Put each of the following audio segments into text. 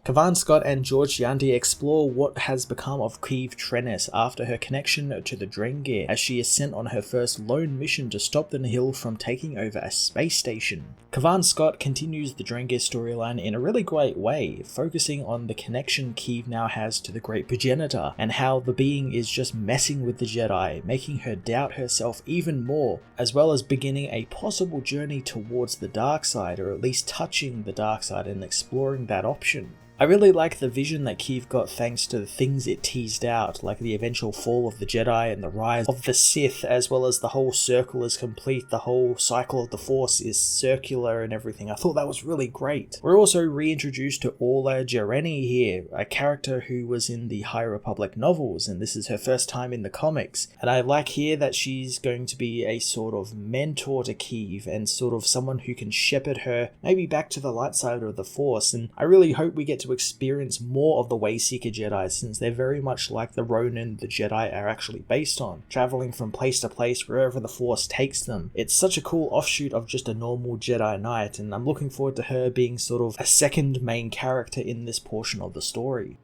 Kavan Scott and George Gianti explore what has become of Keeve Trennis after her connection to the Drengir, as she is sent on her first lone mission to stop the Nihil from taking over a space station. Kavan Scott continues the Drengir storyline in a really great way, focusing on the connection Keeve now has to the Great Progenitor, and how the being is just messing with the Jedi, making her doubt herself even more, as well as beginning a possible journey towards the dark side, or at least touching the dark side and exploring that option. I really like the vision that Keeve got thanks to the things it teased out, like the eventual fall of the Jedi and the rise of the Sith, as well as the whole circle is complete, the whole cycle of the Force is circular and everything. I thought that was really great. We're also reintroduced to Orla Jareni here, a character who was in the High Republic novels, and this is her first time in the comics. And I like here that she's going to be a sort of mentor to Keeve, and sort of someone who can shepherd her maybe back to the light side of the Force, and I really hope we get to experience more of the Wayseeker Jedi, since they're very much like the Ronin the Jedi are actually based on, traveling from place to place wherever the Force takes them. It's such a cool offshoot of just a normal Jedi Knight, and I'm looking forward to her being sort of a second main character in this portion of the story.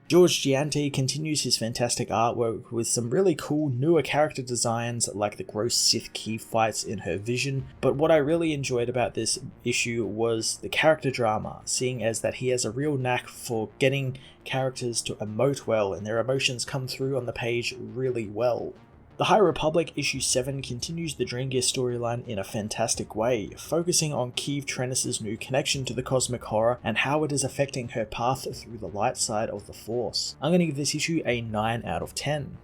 George Gianti continues his fantastic artwork with some really cool newer character designs like the gross Sith Keeve fights in her vision, but what I really enjoyed about this issue was the character drama, seeing as that he has a real knack for getting characters to emote well, and their emotions come through on the page really well. The High Republic issue 7 continues the Drengir storyline in a fantastic way, focusing on Keeve Trennis' new connection to the cosmic horror and how it is affecting her path through the light side of the Force. I'm going to give this issue a 9 out of 10.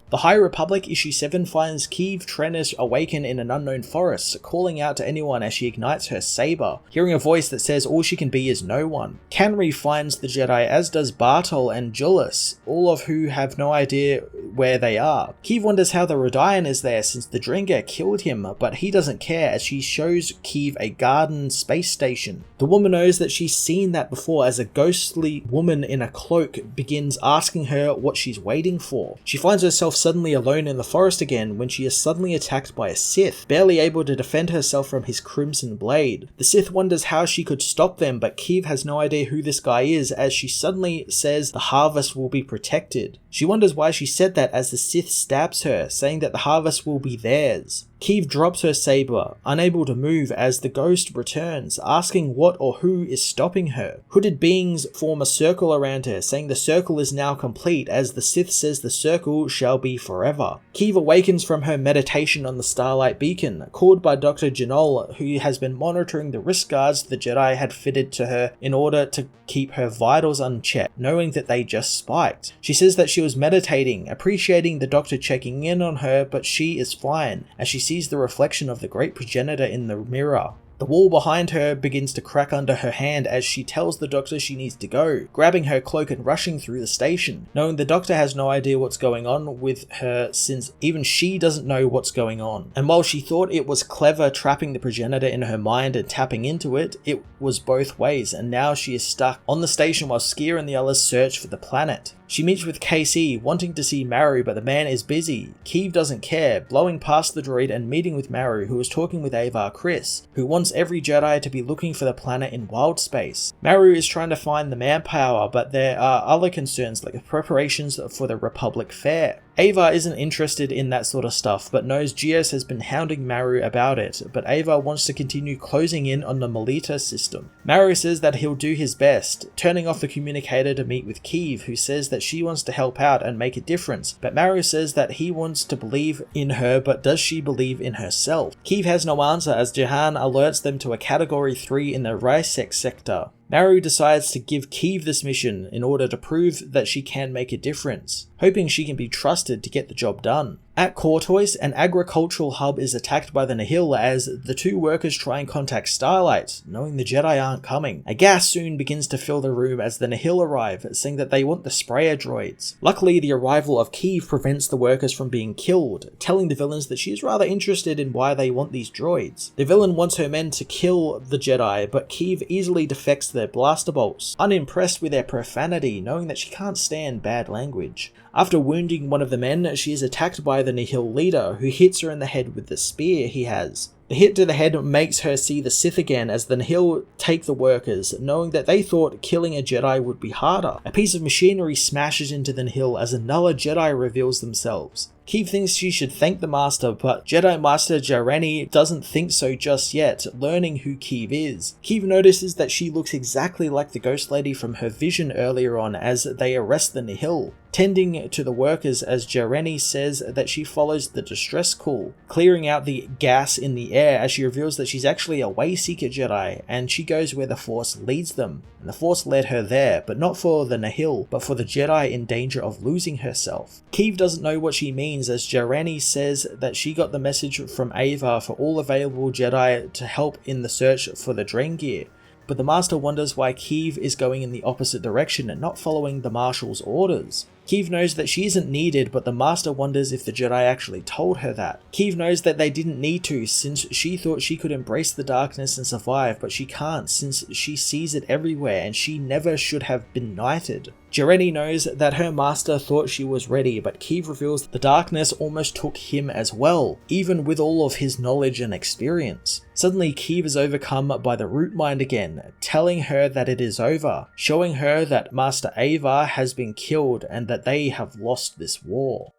The High Republic issue 7 finds Keeve Trennis awaken in an unknown forest, calling out to anyone as she ignites her saber, hearing a voice that says all she can be is no one. Canry finds the Jedi, as does Bartol and Jullus, all of who have no idea where they are. Keeve wonders how the Rodian is there since the Drengir killed him, but he doesn't care as she shows Keeve a garden space station. The woman knows that she's seen that before as a ghostly woman in a cloak begins asking her what she's waiting for. She finds herself suddenly alone in the forest again when she is suddenly attacked by a Sith, barely able to defend herself from his crimson blade. The Sith wonders how she could stop them, but Keeve has no idea who this guy is as she suddenly says the harvest will be protected. She wonders why she said that as the Sith stabs her, saying that the harvest will be theirs. Keeve drops her saber, unable to move as the ghost returns, asking what or who is stopping her. Hooded beings form a circle around her, saying the circle is now complete as the Sith says the circle shall be forever. Keeve awakens from her meditation on the Starlight Beacon, called by Dr. Janol, who has been monitoring the wrist guards the Jedi had fitted to her in order to keep her vitals unchecked, knowing that they just spiked. She says that she was meditating, appreciating the doctor checking in on her, but she is fine, as she sees the reflection of the Great Progenitor in the mirror. The wall behind her begins to crack under her hand as she tells the doctor she needs to go, grabbing her cloak and rushing through the station, knowing the doctor has no idea what's going on with her since even she doesn't know what's going on. And while she thought it was clever trapping the progenitor in her mind and tapping into it, it was both ways, and now she is stuck on the station while Skier and the others search for the planet. She meets with KC, wanting to see Maru, but the man is busy. Keeve doesn't care, blowing past the droid and meeting with Maru, who is talking with Avar Kriss, who wants every Jedi to be looking for the planet in wild space. Maru is trying to find the manpower, but there are other concerns like the preparations for the Republic Fair. Avar isn't interested in that sort of stuff, but knows Geos has been hounding Maru about it, but Avar wants to continue closing in on the Melita system. Maru says that he'll do his best, turning off the communicator to meet with Keeve, who says that she wants to help out and make a difference, but Maru says that he wants to believe in her, but does she believe in herself? Keeve has no answer as Jahan alerts them to a Category 3 in the Rysek sector. Maru decides to give Keeve this mission in order to prove that she can make a difference, hoping she can be trusted to get the job done. At Courtois, an agricultural hub is attacked by the Nihil as the two workers try and contact Starlight, knowing the Jedi aren't coming. A gas soon begins to fill the room as the Nihil arrive, saying that they want the sprayer droids. Luckily, the arrival of Keeve prevents the workers from being killed, telling the villains that she is rather interested in why they want these droids. The villain wants her men to kill the Jedi, but Keeve easily defects their blaster bolts, unimpressed with their profanity, knowing that she can't stand bad language. After wounding one of the men, she is attacked by the Nihil leader, who hits her in the head with the spear he has. The The hit to the head makes her see the Sith again as the Nihil take the workers, knowing that they thought killing a Jedi would be harder. A piece of machinery smashes into the Nihil as another Jedi reveals themselves. Keeve thinks she should thank the Master, but Jedi Master Jareni doesn't think so just yet, learning who Keeve is. Keeve notices that she looks exactly like the Ghost Lady from her vision earlier on as they arrest the Nihil, tending to the workers as Jareni says that she follows the distress call, clearing out the gas in the air as she reveals that she's actually a Wayseeker Jedi, and she goes where the Force leads them. And the Force led her there, but not for the Nihil, but for the Jedi in danger of losing herself. Keeve doesn't know what she means as Jareni says that she got the message from Ava for all available Jedi to help in the search for the Drengir. But the Master wonders why Keeve is going in the opposite direction and not following the Marshal's orders. Keeve knows that she isn't needed, but the Master wonders if the Jedi actually told her that. Keeve knows that they didn't need to, since she thought she could embrace the darkness and survive, but she can't since she sees it everywhere and she never should have been knighted. Jareni knows that her Master thought she was ready, but Keeve reveals the darkness almost took him as well, even with all of his knowledge and experience. Suddenly Keeve is overcome by the root mind again, telling her that it is over, showing her that Master Ava has been killed and that they have lost this war.